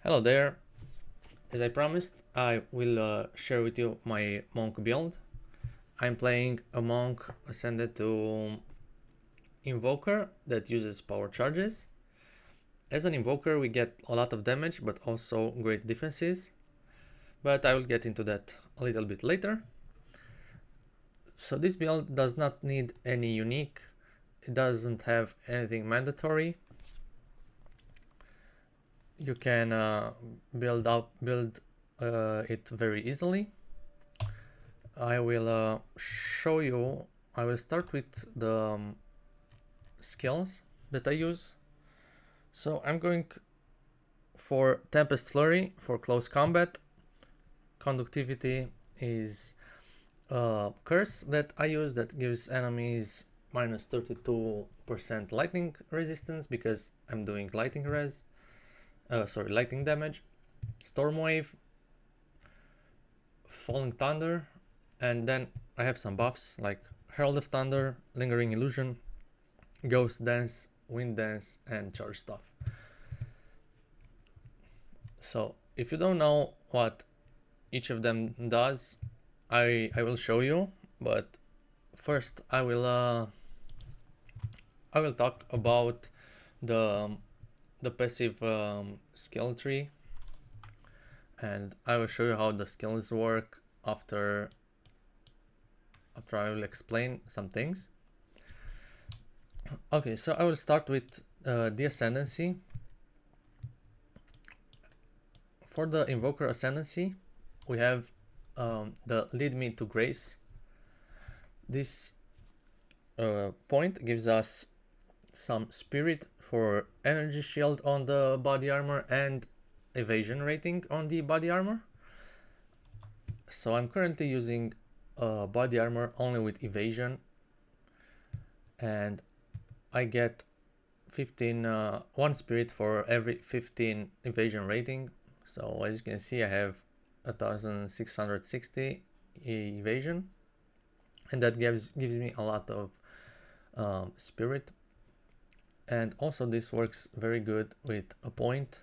Hello there. As I promised, I will share with you my monk build. I'm playing a monk ascended to Invoker that uses power charges. As an Invoker, we get a lot of damage, but also great defenses. But I will get into that a little bit later. So this build does not need any unique. It doesn't have anything mandatory. You can build it very easily. I will show you. I will start with the skills that I use. So I'm going for Tempest Flurry for close combat. Conductivity is a curse that I use that gives enemies minus 32% lightning resistance because I'm doing lightning lightning damage. Storm Wave, Falling Thunder, and then I have some buffs like Herald of Thunder, Lingering Illusion, Ghost Dance, Wind Dance, and Charge Stuff. So if you don't know what each of them does, I will show you, but first I will talk about the passive skill tree, and I will show you how the skills work after I will explain some things. Okay, so I will start with the Ascendancy. For the Invoker Ascendancy, we have the Lead Me to Grace. This point gives us some spirit for energy shield on the body armor and evasion rating on the body armor. So I'm currently using body armor only with evasion, and I get 1 spirit for every 15 evasion rating. So as you can see, I have 1660 evasion, and that gives me a lot of spirit. And also this works very good with a point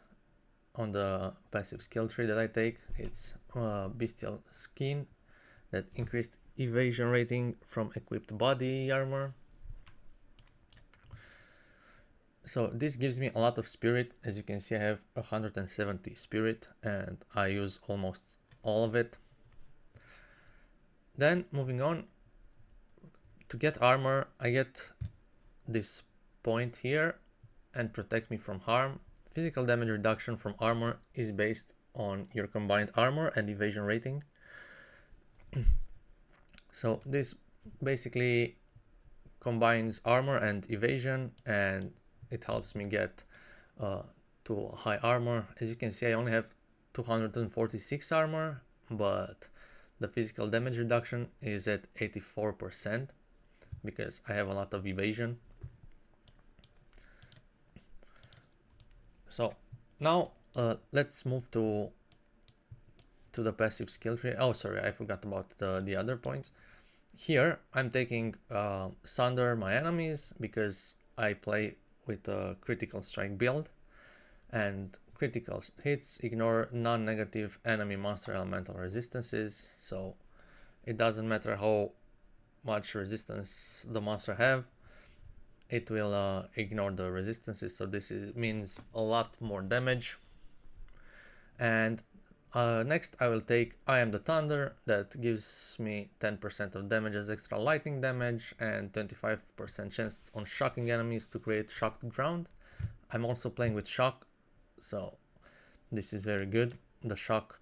on the passive skill tree that I take. It's Bestial Skin that increased evasion rating from equipped body armor. So this gives me a lot of spirit. As you can see, I have 170 spirit and I use almost all of it. Then moving on, to get armor, I get this point here and protect me from harm. Physical damage reduction from armor is based on your combined armor and evasion rating. So this basically combines armor and evasion, and it helps me get to high armor. As you can see, I only have 246 armor, but the physical damage reduction is at 84% because I have a lot of evasion. So now let's move to the passive skill tree. Oh, sorry, I forgot about the other points. Here I'm taking Sunder my enemies because I play with a critical strike build, and critical hits ignore non-negative enemy monster elemental resistances, so it doesn't matter how much resistance the monster have, it will ignore the resistances, so this means a lot more damage. And next I will take I Am the Thunder, that gives me 10% of damage as extra lightning damage and 25% chance on shocking enemies to create shocked ground. I'm also playing with shock, so this is very good. The shock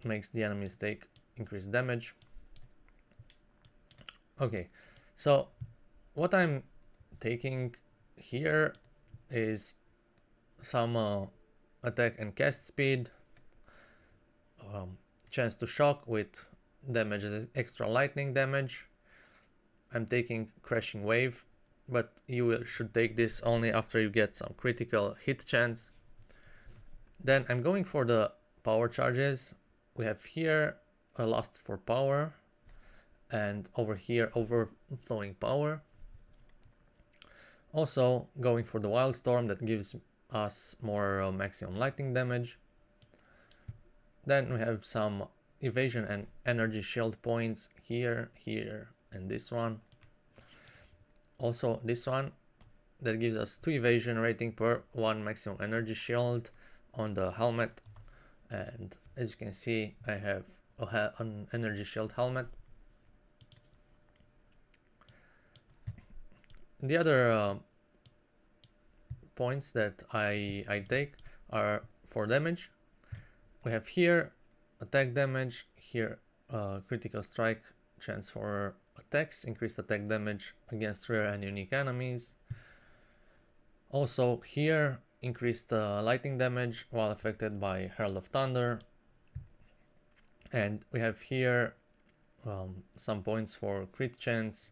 makes the enemies take increased damage. Okay, so what I'm taking here is some attack and cast speed, chance to shock with damage as extra lightning damage. I'm taking Crashing Wave, but you should take this only after you get some critical hit chance. Then I'm going for the power charges. We have here a Lust for Power, and over here Overflowing Power. Also going for the Wildstorm that gives us more maximum lightning damage. Then we have some evasion and energy shield points here, here, and this one. Also this one that gives us 2 evasion rating per 1 maximum energy shield on the helmet. And as you can see, I have an energy shield helmet. The other points that I take are for damage. We have here attack damage, here critical strike chance for attacks, increased attack damage against rare and unique enemies. Also here increased lightning damage while affected by Herald of Thunder. And we have here some points for crit chance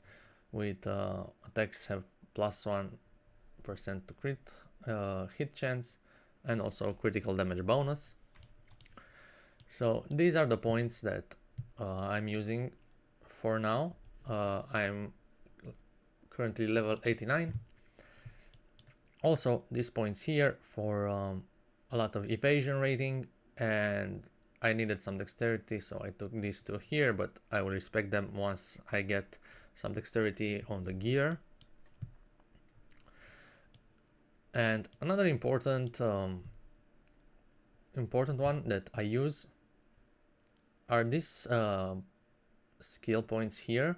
with attacks have +1% to crit hit chance, and also critical damage bonus. So these are the points that I'm using for now. I'm currently level 89. Also these points here for a lot of evasion rating, and I needed some dexterity, so I took these two here, but I will respect them once I get some dexterity on the gear. And another important one that I use are these skill points here.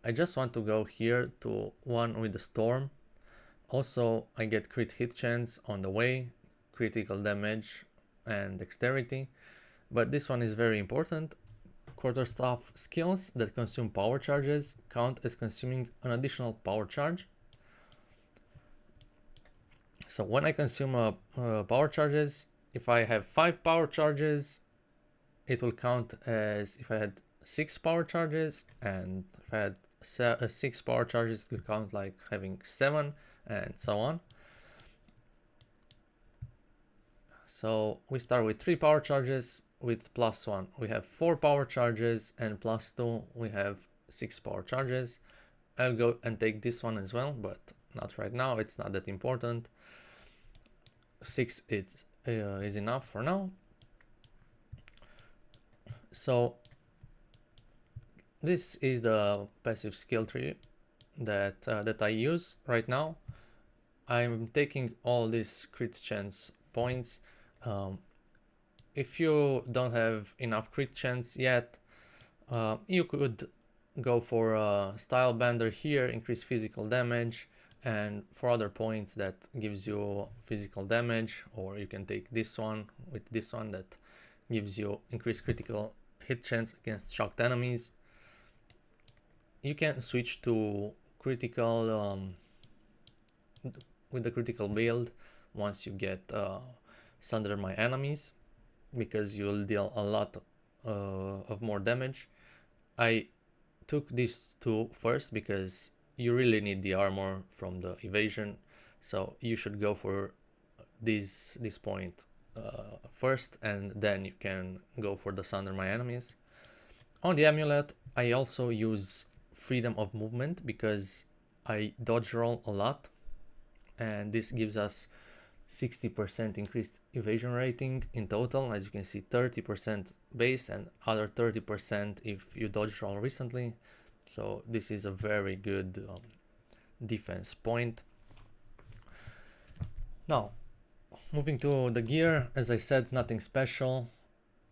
I just want to go here to one with the storm. Also I get crit hit chance on the way, critical damage and dexterity, but this one is very important. Quarterstaff skills that consume power charges count as consuming an additional power charge. So when I consume power charges, if I have 5 power charges, it will count as if I had 6 power charges, and if I had 6 power charges, it will count like having 7, and so on. So we start with 3 power charges with +1. We have 4 power charges, and +2 we have 6 power charges. I'll go and take this one as well, but not right now, it's not that important. 6 is enough for now. So this is the passive skill tree that I use right now. I'm taking all these crit chance points. If you don't have enough crit chance yet, you could go for a style bender here, increase physical damage, and for other points that gives you physical damage, or you can take this one with this one that gives you increased critical hit chance against shocked enemies. You can switch to critical with the critical build once you get Sunder My Enemies, because you'll deal a lot of more damage. I took these two first because you really need the armor from the evasion, so you should go for this point first, and then you can go for the Sunder My Enemies. On the amulet, I also use freedom of movement because I dodge roll a lot, and this gives us 60% increased evasion rating in total. As you can see, 30% base and other 30% if you dodge roll recently. So this is a very good defense point. Now, moving to the gear, as I said, nothing special.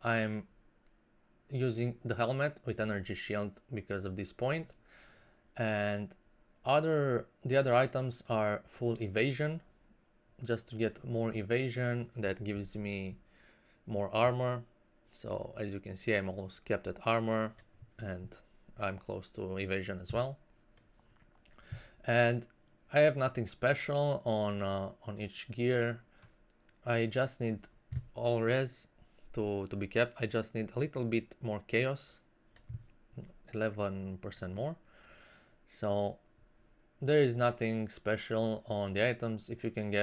I'm using the helmet with energy shield because of this point, and the other items are full evasion, just to get more evasion. That gives me more armor. So as you can see, I'm almost kept at armor, and I'm close to evasion as well. And I have nothing special on each gear. I just need all res to be kept. I just need a little bit more chaos, 11% more. So there is nothing special on the items. If you can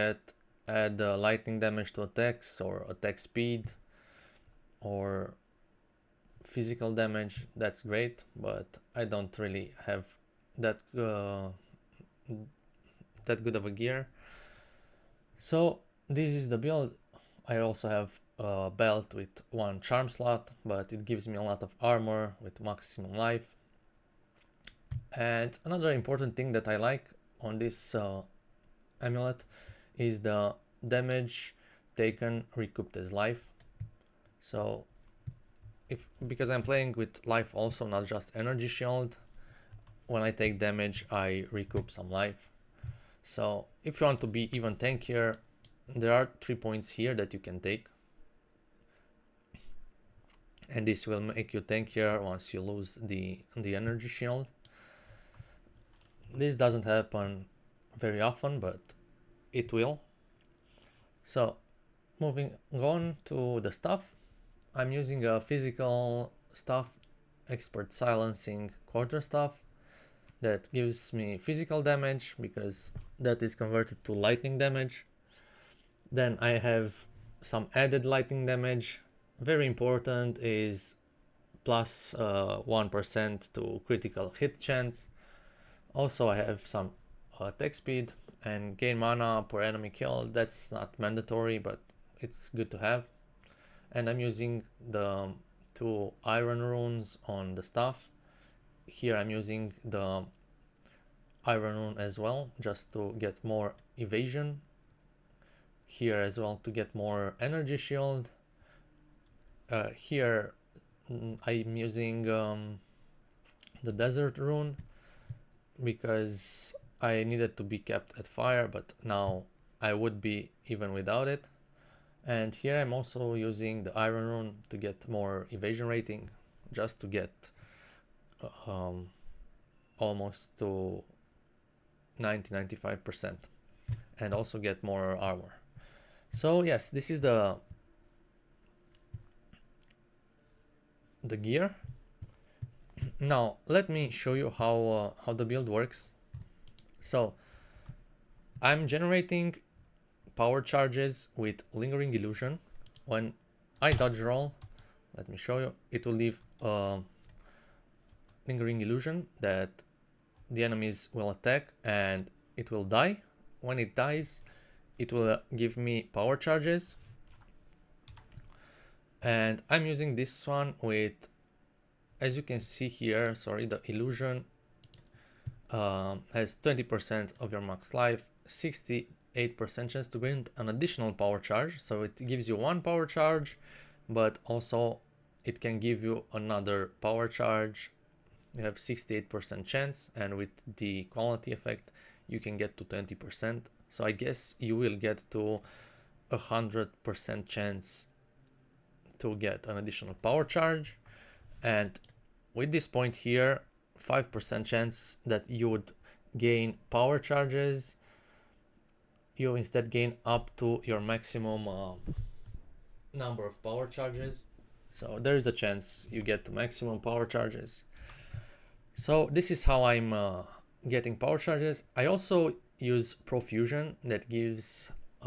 add lightning damage to attacks, or attack speed, or physical damage, that's great, but I don't really have that good of a gear. So this is the build. I also have a belt with 1 charm slot, but it gives me a lot of armor with maximum life. And another important thing that I like on this amulet is the damage taken recouped as life. So because I'm playing with life also, not just energy shield, when I take damage I recoup some life. So if you want to be even tankier, there are 3 points here that you can take, and this will make you tankier once you lose the energy shield. This doesn't happen very often, but it will. So moving on to the stuff, I'm using a physical stuff, expert silencing quarterstaff, that gives me physical damage because that is converted to lightning damage. Then I have some added lightning damage. Very important is plus 1% to critical hit chance. Also I have some attack speed and gain mana per enemy kill. That's not mandatory, but it's good to have. And I'm using the 2 iron runes on the staff. Here I'm using the iron rune as well, just to get more evasion. Here as well to get more energy shield. Here I'm using the desert rune because I needed to be kept at fire, but now I would be even without it. And here I'm also using the iron rune to get more evasion rating, just to get almost to 90-95%, and also get more armor. So yes, this is the gear. Now let me show you how the build works. So I'm generating power charges with lingering illusion. When I dodge roll, let me show you, it will leave lingering illusion that the enemies will attack and it will die. When it dies, it will give me power charges, and I'm using this one with, as you can see here, sorry, the illusion has 20% of your max life, 68% chance to grant an additional power charge. So it gives you 1 power charge, but also it can give you another power charge. You have 68% chance, and with the quality effect you can get to 20%. So I guess you will get to 100% chance to get an additional power charge. And with this point here, 5% chance that you would gain power charges, you instead gain up to your maximum number of power charges. So there is a chance you get to maximum power charges. So this is how I'm getting power charges. I also use profusion that gives me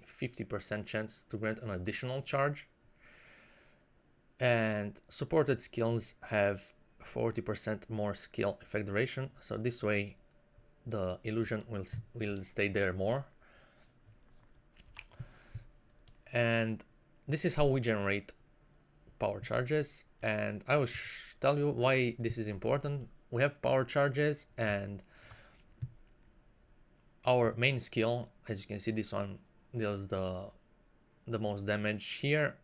50% chance to grant an additional charge. And supported skills have 40% more skill effect duration, so this way the illusion will stay there more. And this is how we generate power charges, and I will tell you why this is important. We have power charges, and our main skill, as you can see, this one deals the most damage here,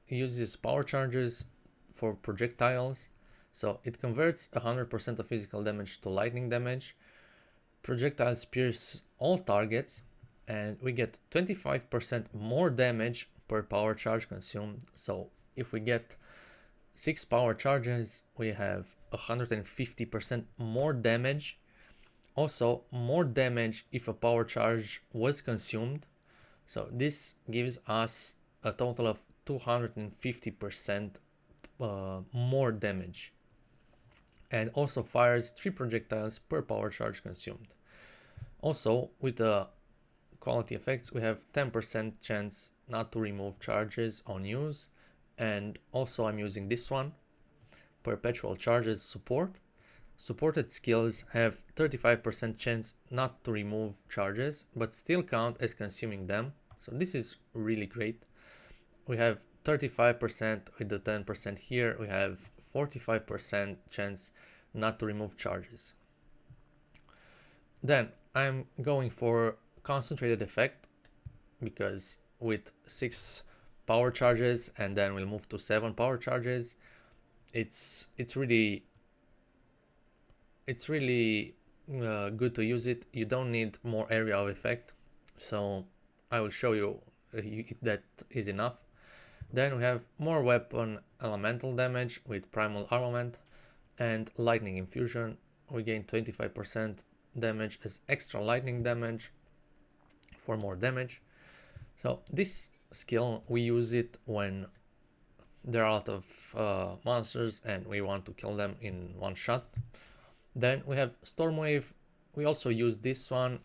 uses power charges for projectiles, so it converts 100% of physical damage to lightning damage. Projectiles pierce all targets, and we get 25% more damage per power charge consumed. So if we get 6 power charges, we have 150% more damage. Also more damage if a power charge was consumed, so this gives us a total of 250% more damage, and also fires 3 projectiles per power charge consumed. Also, with the quality effects, we have 10% chance not to remove charges on use, and also I'm using this one, perpetual charges support. Supported skills have 35% chance not to remove charges, but still count as consuming them. So this is really great. We have 35% with the 10% here. We have 45% chance not to remove charges. Then I'm going for concentrated effect, because with 6 power charges and then we'll move to 7 power charges, it's really good to use it. You don't need more area of effect, so I will show you that is enough. Then we have more weapon elemental damage with primal armament and lightning infusion. We gain 25% damage as extra lightning damage for more damage. So this skill, we use it when there are a lot of monsters and we want to kill them in one shot. Then we have Stormwave. We also use this one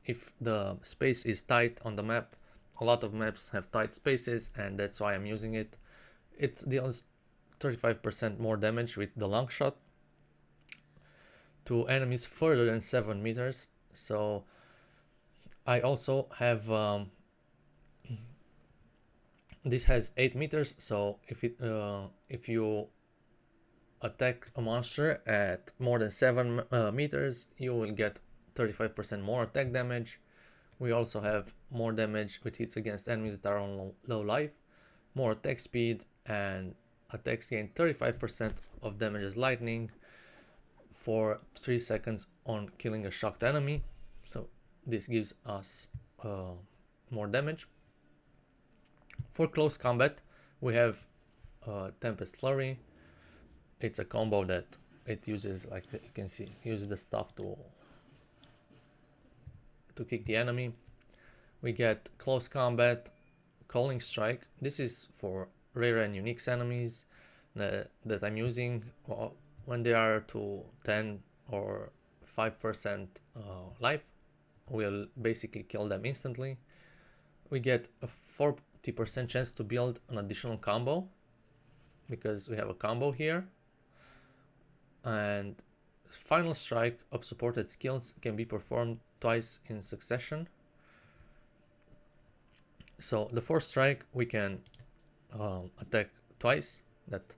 if the space is tight on the map. A lot of maps have tight spaces, and that's why I'm using it. It deals 35% more damage with the long shot to enemies further than 7 meters. So I also have this has 8 meters, so if you attack a monster at more than 7 meters, you will get 35% more attack damage. We also have more damage with hits against enemies that are on low life, more attack speed, and attacks gain 35% of damage as lightning for 3 seconds on killing a shocked enemy. So this gives us more damage. For close combat, we have Tempest Flurry. It's a combo that it uses, like you can see, uses the stuff to kick the enemy. We get close combat, Calling Strike. This is for rare and unique enemies that I'm using when they are to 10 or 5% life. We'll basically kill them instantly. We get a 40% chance to build an additional combo because we have a combo here. And Final Strike of supported skills can be performed twice in succession. So the fourth strike we can attack twice, that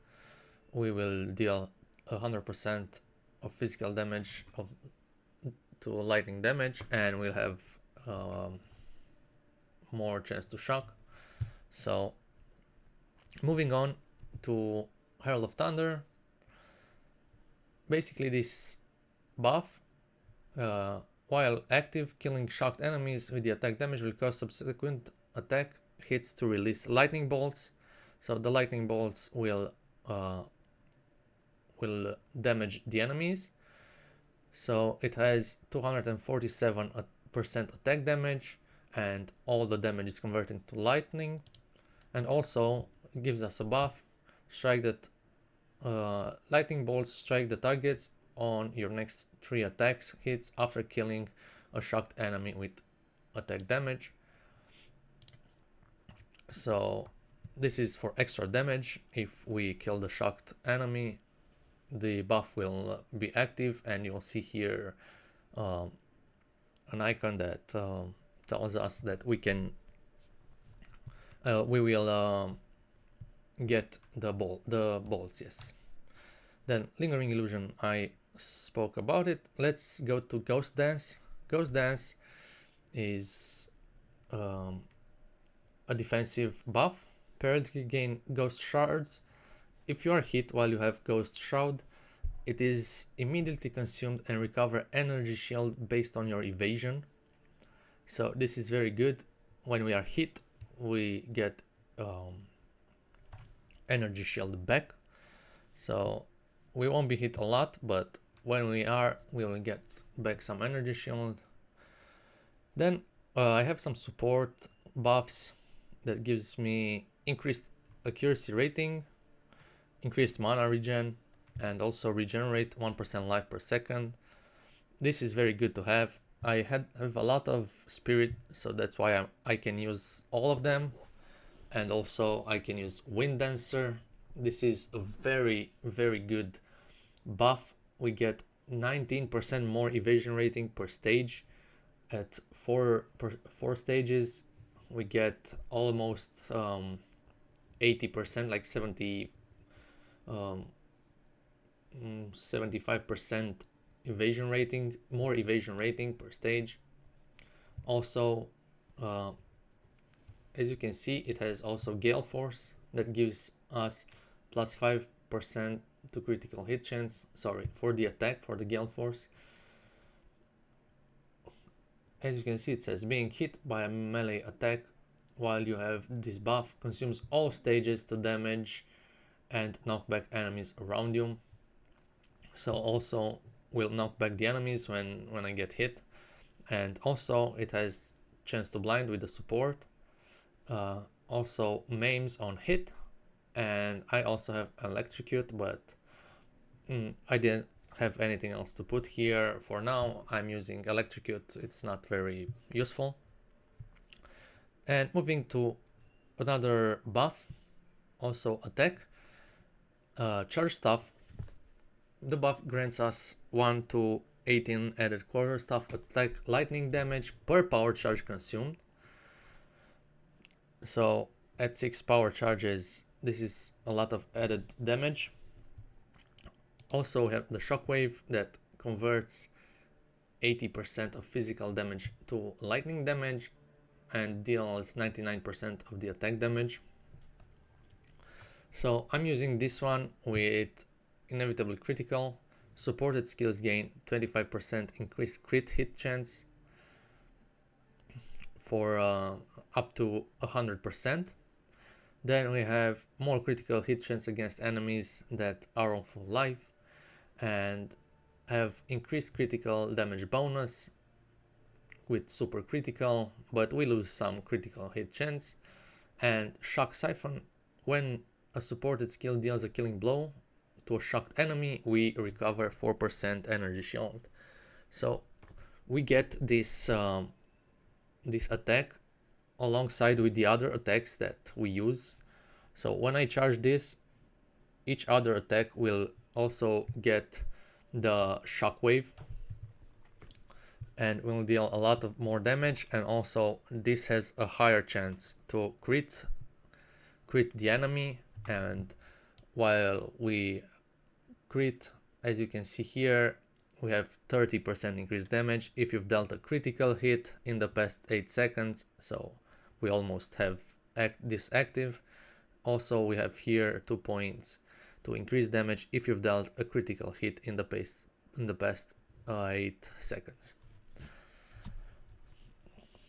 we will deal 100% of physical damage to lightning damage, and we'll have more chance to shock. So moving on to Herald of Thunder. Basically this buff, while active, killing shocked enemies with the attack damage will cause subsequent attack hits to release lightning bolts. So the lightning bolts will damage the enemies. So it has 247% attack damage, and all the damage is converting to lightning. And also it gives us a buff, strike that lightning bolts strike the targets on your next 3 attacks hits after killing a shocked enemy with attack damage. So this is for extra damage. If we kill the shocked enemy, the buff will be active, and you'll see here an icon that tells us that we will get the bolts. Yes. Then Lingering Illusion, I spoke about it. Let's go to Ghost Dance. Ghost Dance is a defensive buff. Periodically gain Ghost Shards. If you are hit while you have Ghost Shroud, it is immediately consumed and recover energy shield based on your evasion. So this is very good. When we are hit, we get energy shield back. So we won't be hit a lot, but when we are, we will get back some energy shield. Then I have some support buffs that gives me increased accuracy rating, increased mana regen, and also regenerate 1% life per second. This is very good to have. I have a lot of spirit, so that's why I can use all of them. And also I can use Wind Dancer. This is a very, very good buff we get 19% more evasion rating per stage. At four stages, we get almost 80%, like 75% evasion rating, more evasion rating per stage. Also, as you can see, it has also Gale Force that gives us plus 5% to critical hit chance, sorry, for the attack, for the Gale Force. As you can see, it says being hit by a melee attack while you have this buff consumes all stages to damage and knock back enemies around you. So also will knock back the enemies when I get hit. And also it has chance to blind with the support. Also maims on hit, and I also have electrocute, but I didn't have anything else to put here for now. I'm using electrocute, it's not very useful. And moving to another buff, also attack, charge staff. The buff grants us 1 to 18 added quarterstaff attack lightning damage per power charge consumed. So at 6 power charges, this is a lot of added damage. Also we have the shockwave that converts 80% of physical damage to lightning damage and deals 99% of the attack damage. So I'm using this one with inevitable critical. Supported skills gain 25% increased crit hit chance for up to 100%. Then we have more critical hit chance against enemies that are on full life and have increased critical damage bonus with super critical, but we lose some critical hit chance. And shock siphon, when a supported skill deals a killing blow to a shocked enemy, we recover 4% energy shield. So we get this this attack alongside with the other attacks that we use. So when I charge this, each other attack will also get the shockwave and will deal a lot of more damage, and also this has a higher chance to crit the enemy. And while we crit, as you can see here, we have 30% increased damage if you've dealt a critical hit in the past 8 seconds, so we almost have this active. Also we have here 2 points to increase damage if you've dealt a critical hit in the past 8 seconds.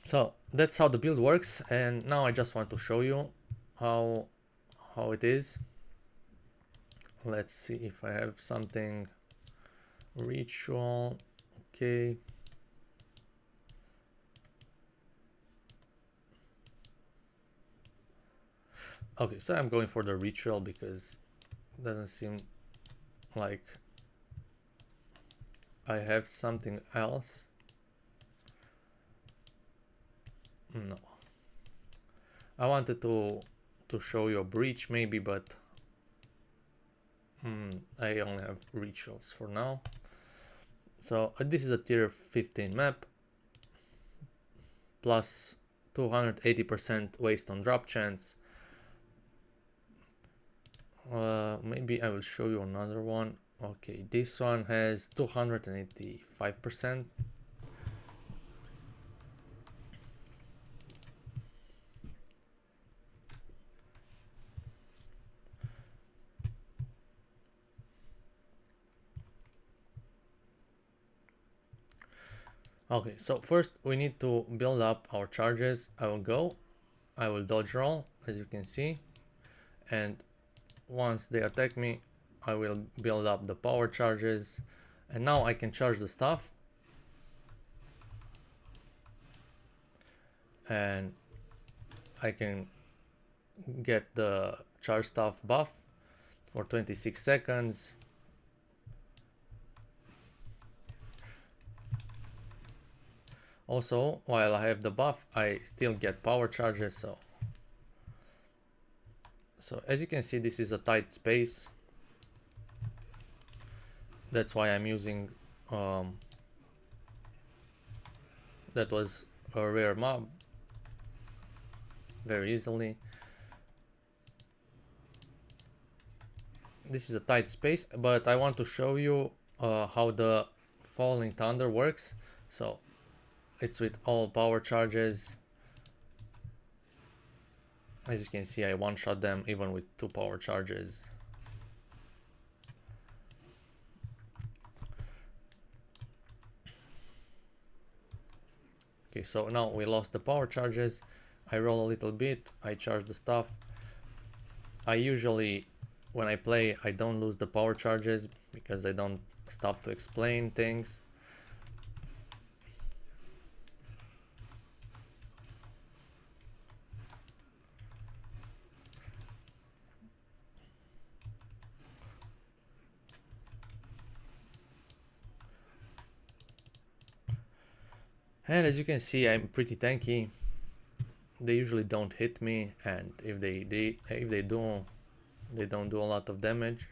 So that's how the build works, and now I just want to show you how it is. Let's see if I have something ritual. Okay. Okay, so I'm going for the ritual because it doesn't seem like I have something else. No. I wanted to show you a breach maybe, but I only have rituals for now. So this is a tier 15 map, plus 280% waste on drop chance. Maybe I will show you another one. Okay, this one has 285%. Okay, so first we need to build up our charges. I will dodge roll, as you can see, and once they attack me, I will build up the power charges, and now I can charge the stuff, and I can get the charge stuff buff for 26 seconds. Also, while I have the buff, I still get power charges. So as you can see, this is a tight space, That's why I'm using that was a rare mob very easily. This is a tight space, but I want to show you how the falling thunder works. So it's with all power charges. As you can see, I one-shot them even with 2 power charges. Okay, so now we lost the power charges. I roll a little bit, I charge the stuff. I usually, when I play, I don't lose the power charges because I don't stop to explain things. And as you can see, I'm pretty tanky. They usually don't hit me, and if they do, they don't do a lot of damage.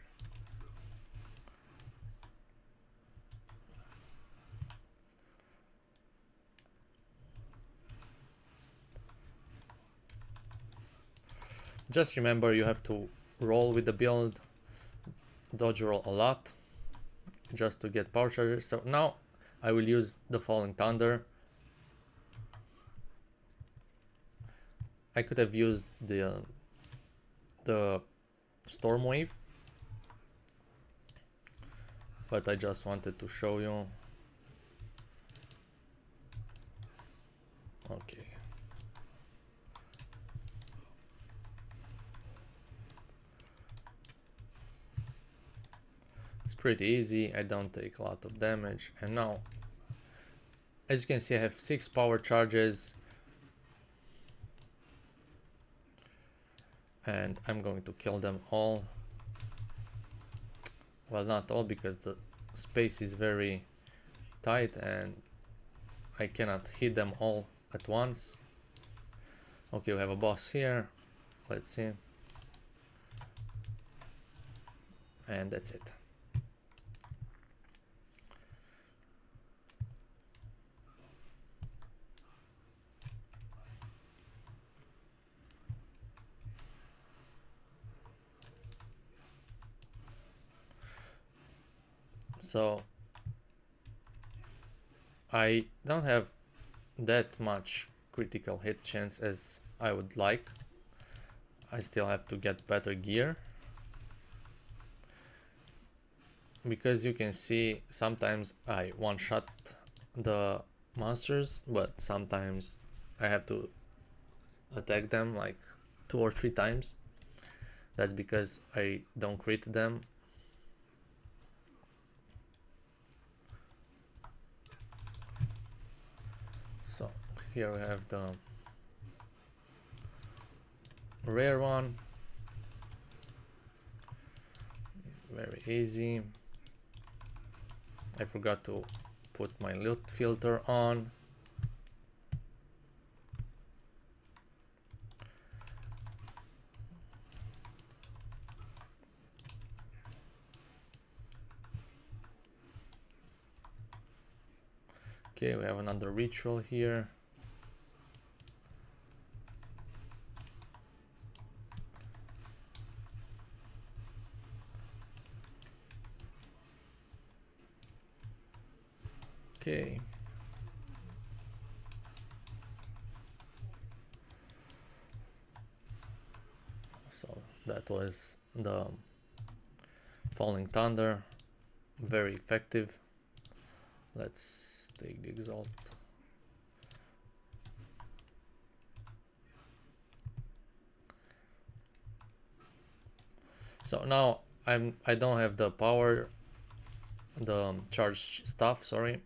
Just remember, you have to roll with the build, dodge roll a lot, just to get power charges. So now I will use the Falling Thunder. I could have used the Storm Wave, but I just wanted to show you. Okay. It's pretty easy, I don't take a lot of damage, and now, as you can see, I have 6 power charges, and I'm going to kill them all. Well, not all, because the space is very tight and I cannot hit them all at once. Okay, we have a boss here, let's see, and that's it. So I don't have that much critical hit chance as I would like. I still have to get better gear, because you can see sometimes I one-shot the monsters, but sometimes I have to attack them like 2 or 3 times. That's because I don't crit them. So here we have the rare one, very easy. I forgot to put my loot filter on. Okay, we have another ritual here. Okay. So that was the Falling Thunder, very effective. Let's take the Exalt. So now I don't have the power, the charge stuff, sorry.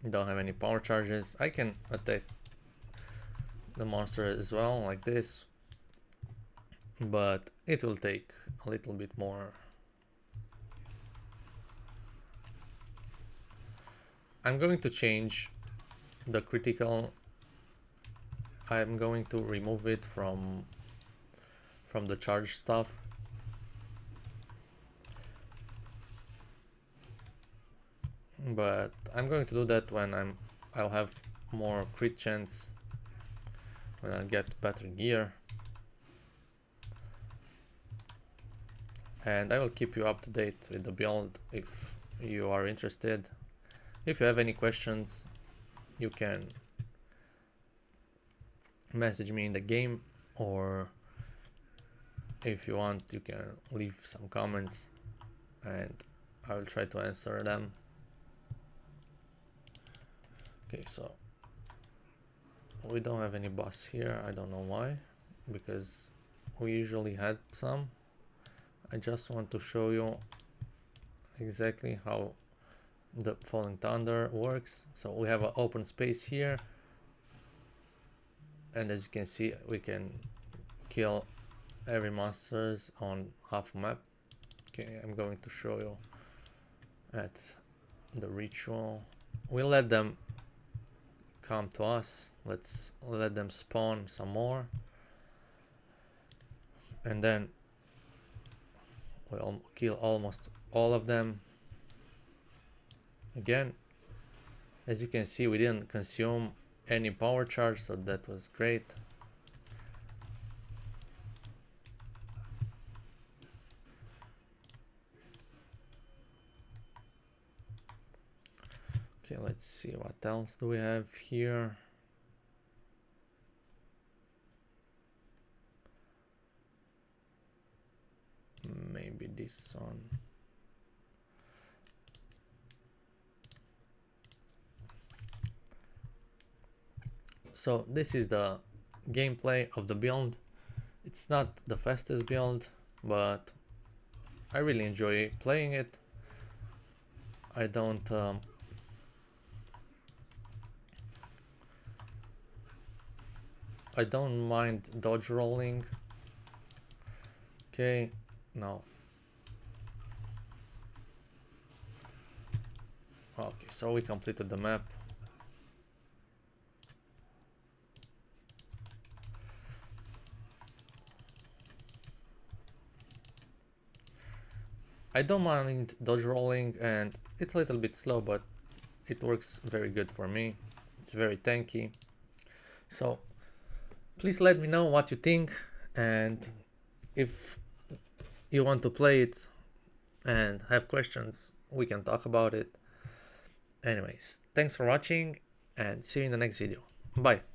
Don't have any power charges. I can attack the monster as well, like this, but it will take a little bit more. I'm going to change the critical. I'm going to remove it from the charge stuff. but I'm going to do that when I'll have more crit chance, when I get better gear, and I will keep you up to date with the build if you are interested. If you have any questions, you can message me in the game, or if you want, you can leave some comments and I will try to answer them. Okay, so we don't have any boss here. I don't know why, because we usually had some. I just want to show you exactly how the Falling Thunder works. So we have an open space here, and as you can see, we can kill every monsters on half a map. Okay, I'm going to show you at the ritual. We'll let them come to us. Let's let them spawn some more, and then we'll kill almost all of them. Again, as you can see, we didn't consume any power charge, so that was great. Okay, let's see what else do we have here. Maybe this one. So this is the gameplay of the build. It's not the fastest build, but I really enjoy playing it. I don't mind dodge rolling. Okay, now. Okay, so we completed the map. I don't mind dodge rolling, and it's a little bit slow, but it works very good for me. It's very tanky. So please let me know what you think, and if you want to play it and have questions, we can talk about it. Anyways, thanks for watching and see you in the next video. Bye.